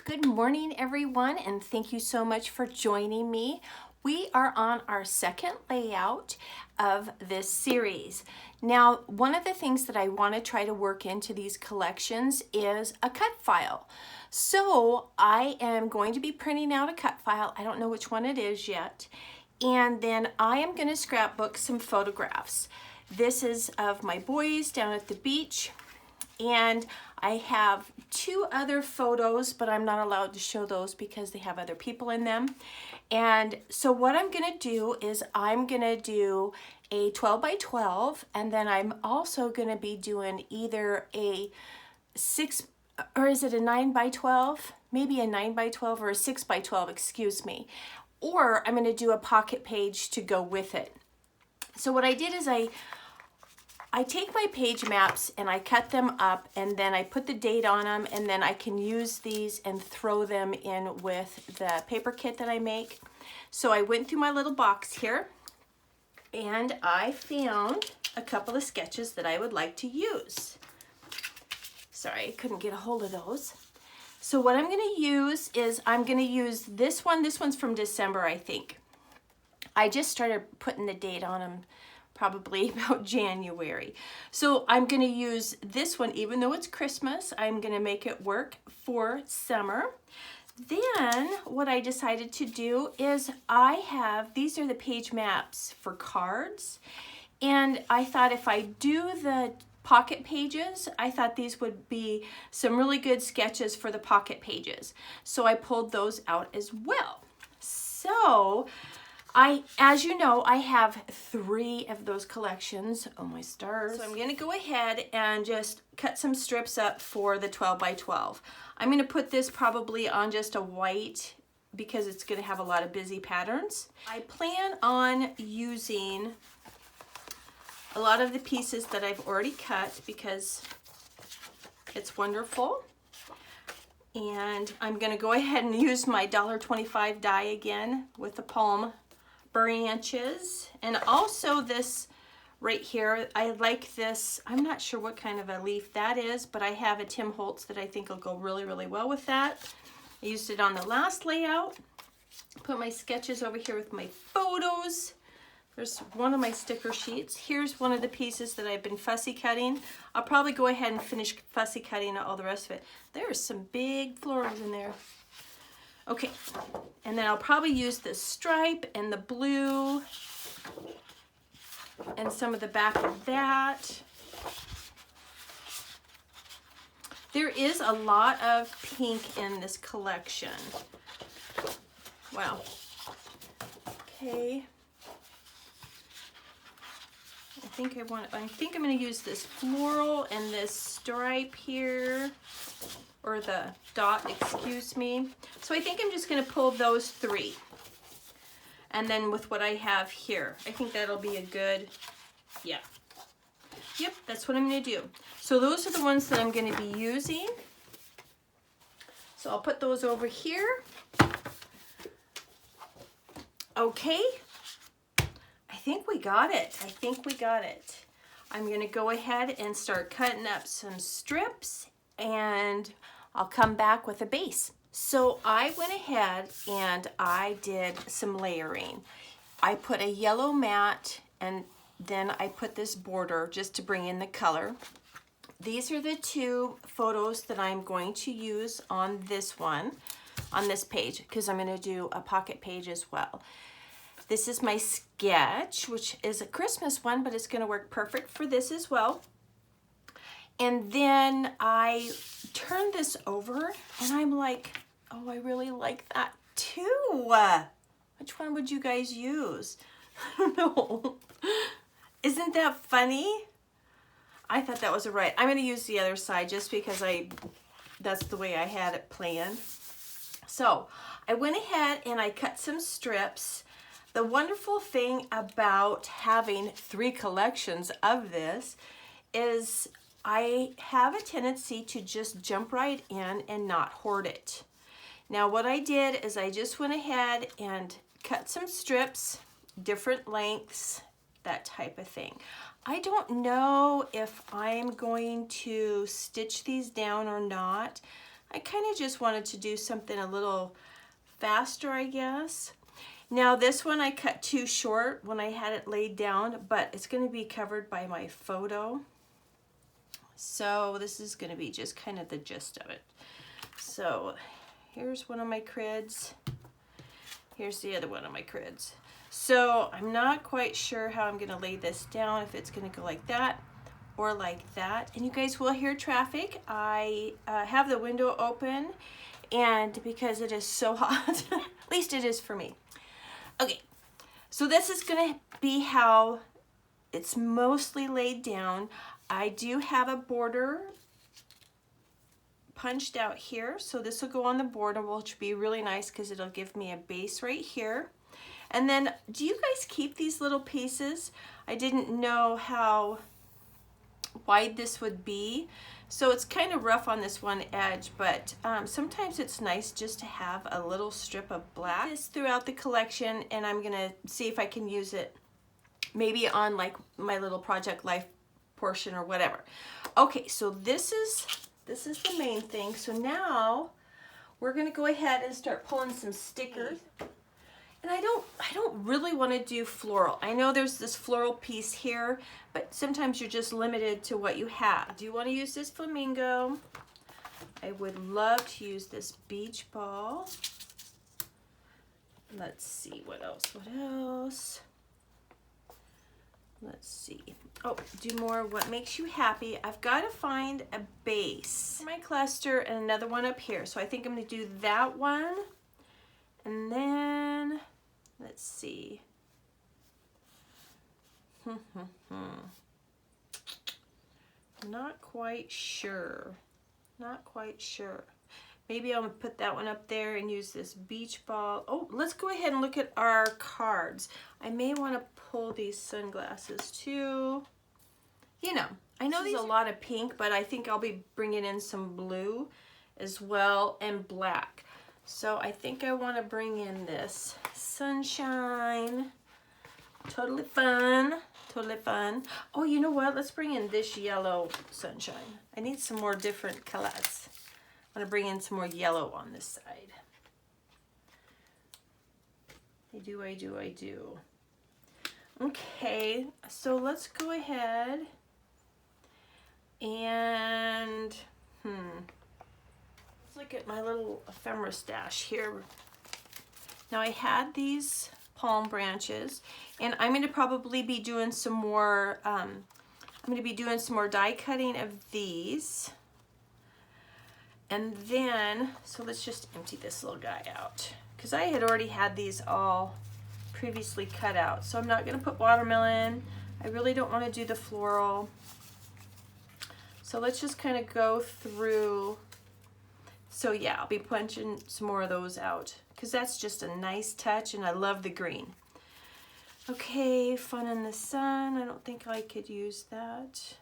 Good morning, everyone, and thank you so much for joining me. We are on our second layout of this series. Now, one of the things that I want to try to work into these collections is a cut file. So I am going to be printing out a cut file. I don't know which one it is yet. And then I am going to scrapbook some photographs. This is of my boys down at the beach. And I have two other photos, but I'm not allowed to show those because they have other people in them. And so what I'm gonna do is I'm gonna do a 12 by 12, and then I'm also gonna be doing either a 6, or is it a 9 by 12? Maybe a 9 by 12 or a 6 by 12, excuse me. Or I'm gonna do a pocket page to go with it. So what I did is I take my page maps and I cut them up, and then I put the date on them, and then I can use these and throw them in with the paper kit that I make. So I went through my little box here and I found a couple of sketches that I would like to use. Sorry, I couldn't get a hold of those. So what I'm going to use is I'm going to use this one. This one's from December, I think. I just started putting the date on them probably about January. So I'm going to use this one, even though it's Christmas. I'm going to make it work for summer. Then what I decided to do is these are the page maps for cards. And I thought if I do the pocket pages, I thought these would be some really good sketches for the pocket pages. So I pulled those out as well. So as you know, I have 3 of those collections. Oh my stars. So I'm going to go ahead and just cut some strips up for the 12 by 12. I'm going to put this probably on just a white because it's going to have a lot of busy patterns. I plan on using a lot of the pieces that I've already cut because it's wonderful. And I'm going to go ahead and use my $1.25 die again with the palm branches, and also this right here. I like this. I'm not sure what kind of a leaf that is, but I have a Tim Holtz that I think will go really, really well with that. I used it on the last layout. Put my sketches over here with my photos. There's one of my sticker sheets. Here's one of the pieces that I've been fussy cutting. I'll probably go ahead and finish fussy cutting all the rest of it. There's some big florals in there. Okay, and then I'll probably use the stripe and the blue and some of the back of that. There is a lot of pink in this collection. Wow. Okay. I think I'm going to use this floral and this stripe here, or the dot, excuse me. So I think I'm just going to pull those 3. And then with what I have here, I think that'll be a good, yeah. Yep, that's what I'm going to do. So those are the ones that I'm going to be using. So I'll put those over here. Okay. I think we got it. I'm going to go ahead and start cutting up some strips, and I'll come back with a base. So I went ahead and I did some layering. I put a yellow mat, and then I put this border just to bring in the color. These are the 2 photos that I'm going to use on this page, because I'm going to do a pocket page as well. This is my sketch, which is a Christmas one, but it's going to work perfect for this as well. And then I turned this over, and I'm like, oh, I really like that too. Which one would you guys use? I don't know. Isn't that funny? I thought that was right. I'm going to use the other side just because that's the way I had it planned. So I went ahead and I cut some strips. The wonderful thing about having 3 collections of this is I have a tendency to just jump right in and not hoard it. Now what I did is I just went ahead and cut some strips, different lengths, that type of thing. I don't know if I'm going to stitch these down or not. I kind of just wanted to do something a little faster, I guess. Now this one I cut too short when I had it laid down, but it's going to be covered by my photo. So this is going to be just kind of the gist of it. So here's one of my crids. Here's the other one of my crids. So I'm not quite sure how I'm going to lay this down, if it's going to go like that or like that. And you guys will hear traffic. I have the window open, and because it is so hot, at least it is for me. Okay, so this is going to be how it's mostly laid down. I do have a border punched out here, so this will go on the border, which will be really nice because it'll give me a base right here. And then, do you guys keep these little pieces? I didn't know how wide this would be, so it's kind of rough on this one edge, but sometimes it's nice just to have a little strip of black. This throughout the collection, and I'm gonna see if I can use it maybe on like my little Project Life portion or whatever. Okay, so this is the main thing. So now we're gonna go ahead and start pulling some stickers. And I don't really want to do floral. I know there's this floral piece here, but sometimes you're just limited to what you have. I do want to use this flamingo. I would love to use this beach ball. Let's see, what else? Let's see. Oh, do more what makes you happy. I've got to find a base for my cluster and another one up here. So I think I'm going to do that one. And then, let's see. Not quite sure. Maybe I'm gonna put that one up there and use this beach ball. Oh, let's go ahead and look at our cards. I may want to pull these sunglasses too. You know, I know there's a lot of pink, but I think I'll be bringing in some blue as well and black. So I think I want to bring in this sunshine. Totally fun. Oh, you know what? Let's bring in this yellow sunshine. I need some more different colors. I want to bring in some more yellow on this side. I do. Okay, so let's go ahead and look at my little ephemera stash here. Now I had these palm branches, and I'm going to probably be doing some more. I'm going to be doing some more die cutting of these, and then so let's just empty this little guy out because I had already had these all previously cut out. So I'm not going to put watermelon. I really don't want to do the floral. So let's just kind of go through. So yeah, I'll be punching some more of those out because that's just a nice touch, and I love the green. Okay, fun in the sun. I don't think I could use that.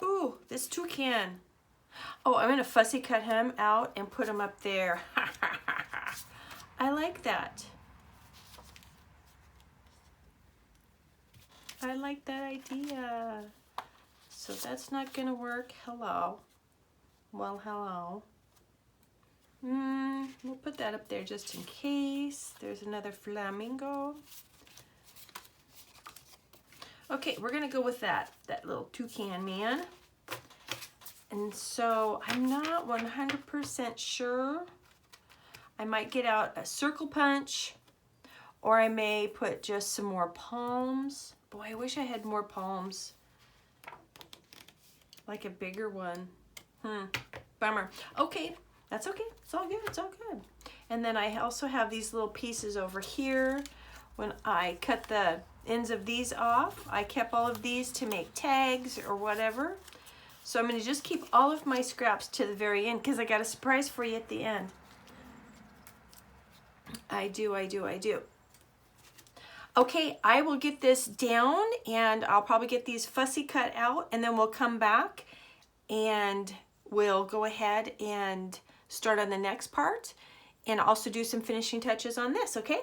Ooh, this toucan. Oh, I'm gonna fussy cut him out and put him up there. I like that. I like that idea. So that's not gonna work. Hello. Well, hello. We'll put that up there just in case. There's another flamingo. Okay, we're gonna go with that little toucan man. And so I'm not 100% sure. I might get out a circle punch, or I may put just some more palms. Boy, I wish I had more palms. Like a bigger one. Bummer. Okay, that's okay. It's all good. And then I also have these little pieces over here. When I cut the ends of these off, I kept all of these to make tags or whatever. So I'm going to just keep all of my scraps to the very end because I got a surprise for you at the end. I do. Okay, I will get this down, and I'll probably get these fussy cut out, and then we'll come back and we'll go ahead and start on the next part and also do some finishing touches on this, okay?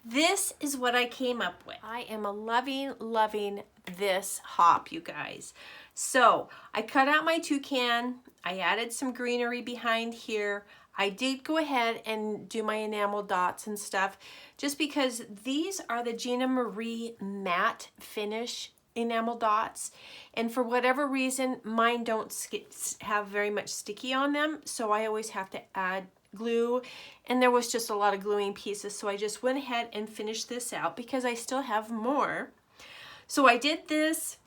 this is what I came up with. I am loving this hop, you guys. So I cut out my toucan. I added some greenery behind here. I did go ahead and do my enamel dots and stuff just because these are the Gina Marie matte finish enamel dots, and for whatever reason mine don't have very much sticky on them, so I always have to add glue, and there was just a lot of gluing pieces, so I just went ahead and finished this out because I still have more. So I did this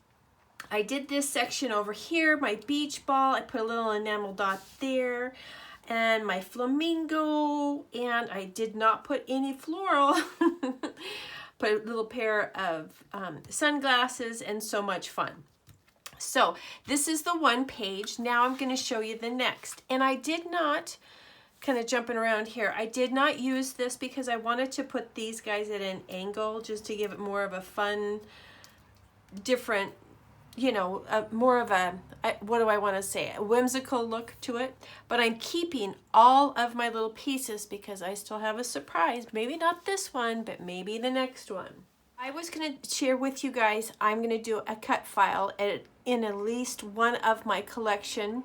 section over here, my beach ball. I put a little enamel dot there, and my flamingo, and I did not put any floral. Put a little pair of sunglasses, and so much fun. So this is the one page. Now I'm going to show you the next. And I did not, kind of jumping around here, I did not use this because I wanted to put these guys at an angle just to give it more of a fun, different, you know, more of a, what do I want to say, a whimsical look to it. But I'm keeping all of my little pieces because I still have a surprise. Maybe not this one, but maybe the next one. I was going to share with you guys, I'm going to do a cut file in at least one of my collection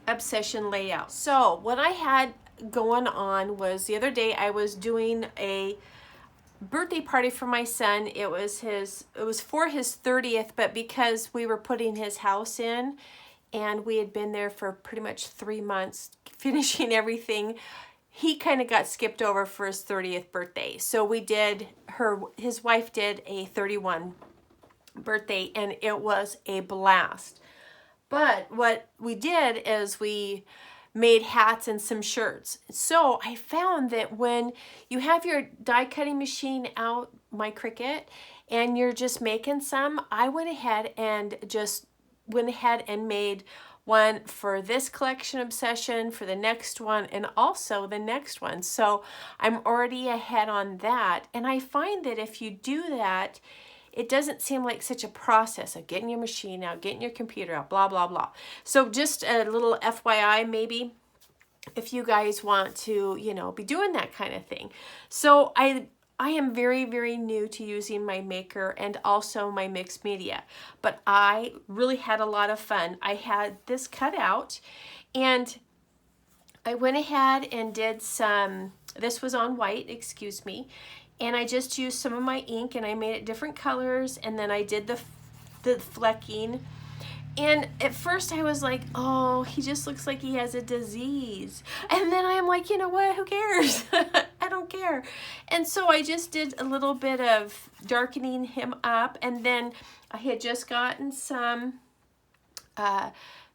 obsession layouts. So what I had going on was the other day I was doing a birthday party for my son. It was for his 30th, but because we were putting his house in and we had been there for pretty much 3 months finishing everything, he kind of got skipped over for his 30th birthday. So we did, his wife did a 31 birthday, and it was a blast. But what we did is we made hats and some shirts. So I found that when you have your die cutting machine out, my Cricut, and you're just making some, I went ahead and made one for this collection obsession, for the next one, and also the next one. So I'm already ahead on that. And I find that if you do that, it doesn't seem like such a process of getting your machine out, getting your computer out, blah, blah, blah. So just a little FYI, maybe, if you guys want to, you know, be doing that kind of thing. So I am very new to using my Maker and also my mixed media, but I really had a lot of fun. I had this cut out, and I went ahead and did some, this was on white, excuse me, and I just used some of my ink and I made it different colors, and then I did the flecking. And at first I was like, oh, he just looks like he has a disease. And then I'm like, you know what, who cares? I don't care. And so I just did a little bit of darkening him up, and then I had just gotten some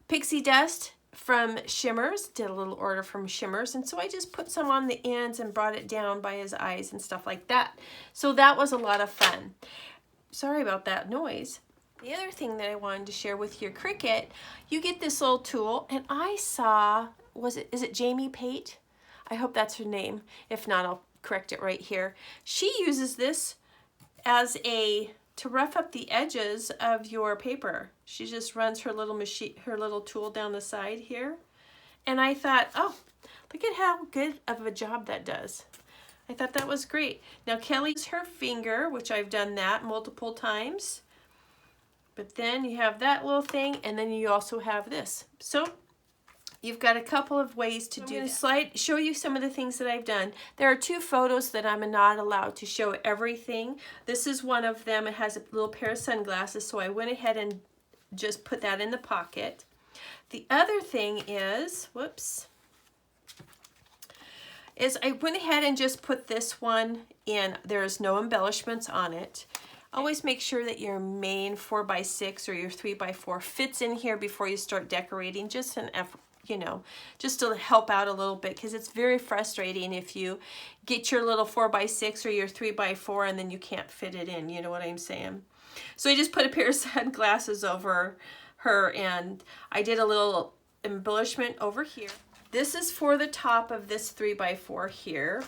pixie dust from Shimmers, did a little order from Shimmers, and so I just put some on the ends and brought it down by his eyes and stuff like that. So that was a lot of fun. Sorry about that noise. The other thing that I wanted to share with your Cricut, you get this little tool, and I saw, is it Jamie Pate? I hope that's her name. If not, I'll correct it right here. She uses this as to rough up the edges of your paper. She just runs her little tool down the side here. And I thought, oh, look at how good of a job that does. I thought that was great. Now Kelly's her finger, which I've done that multiple times. But then you have that little thing, and then you also have this. So you've got a couple of ways to do that. Show you some of the things that I've done. There are 2 photos that I'm not allowed to show everything. This is one of them. It has a little pair of sunglasses, so I went ahead and just put that in the pocket. The other thing is, is I went ahead and just put this one in. There's no embellishments on it. Always make sure that your main 4x6 or your 3x4 fits in here before you start decorating. Just just to help out a little bit, because it's very frustrating if you get your little 4x6 or your 3x4 and then you can't fit it in. You know what I'm saying? So I just put a pair of sunglasses over her, and I did a little embellishment over here. This is for the top of this 3x4 here,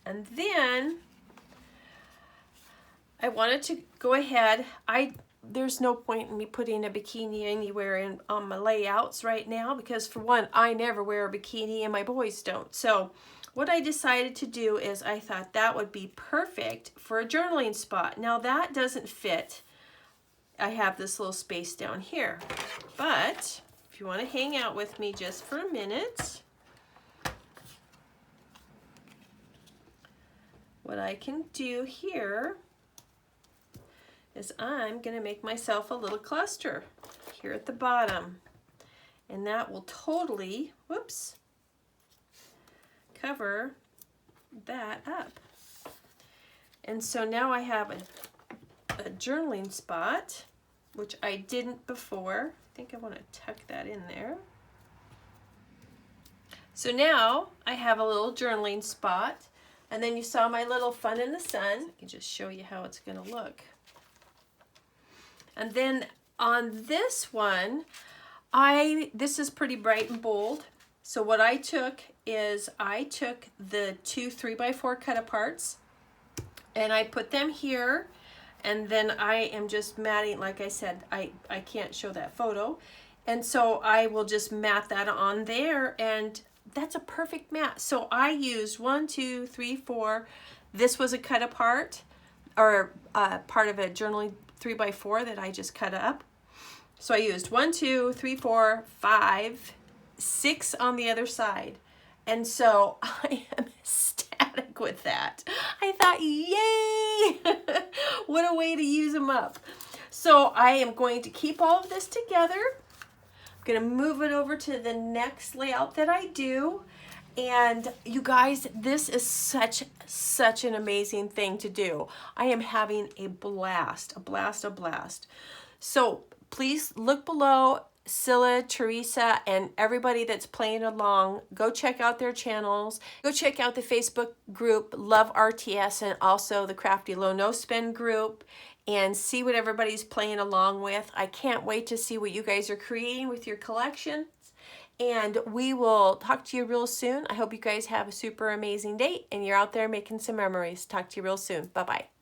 and then I wanted to go ahead. There's no point in me putting a bikini anywhere on my layouts right now, because for one, I never wear a bikini and my boys don't. So what I decided to do is I thought that would be perfect for a journaling spot. Now that doesn't fit. I have this little space down here, but if you want to hang out with me just for a minute, what I can do here is I'm going to make myself a little cluster here at the bottom, and that will totally, whoops, cover that up. And so now I have a journaling spot, which I didn't before. I think I want to tuck that in there. So now I have a little journaling spot, and then you saw my little fun in the sun. I can just show you how it's going to look. And then on this one, this is pretty bright and bold. So what I took is I took the two 3x4 cut aparts and I put them here, and then I am just matting, like I said, I can't show that photo. And so I will just mat that on there, and that's a perfect mat. So I used 1, 2, 3, 4. This was a cut apart, or part of a journaling 3x4 that I just cut up. So I used 1, 2, 3, 4, 5, 6 on the other side. And so I am ecstatic with that. I thought, yay! What a way to use them up. So I am going to keep all of this together. I'm going to move it over to the next layout that I do. And you guys, this is such an amazing thing to do. I am having a blast, a blast, a blast. So please look below. Scylla, Teresa, and everybody that's playing along, go check out their channels. Go check out the Facebook group, Love RTS, and also the Crafty Low No Spend group, and see what everybody's playing along with. I can't wait to see what you guys are creating with your collections. And we will talk to you real soon. I hope you guys have a super amazing day and you're out there making some memories. Talk to you real soon. Bye-bye.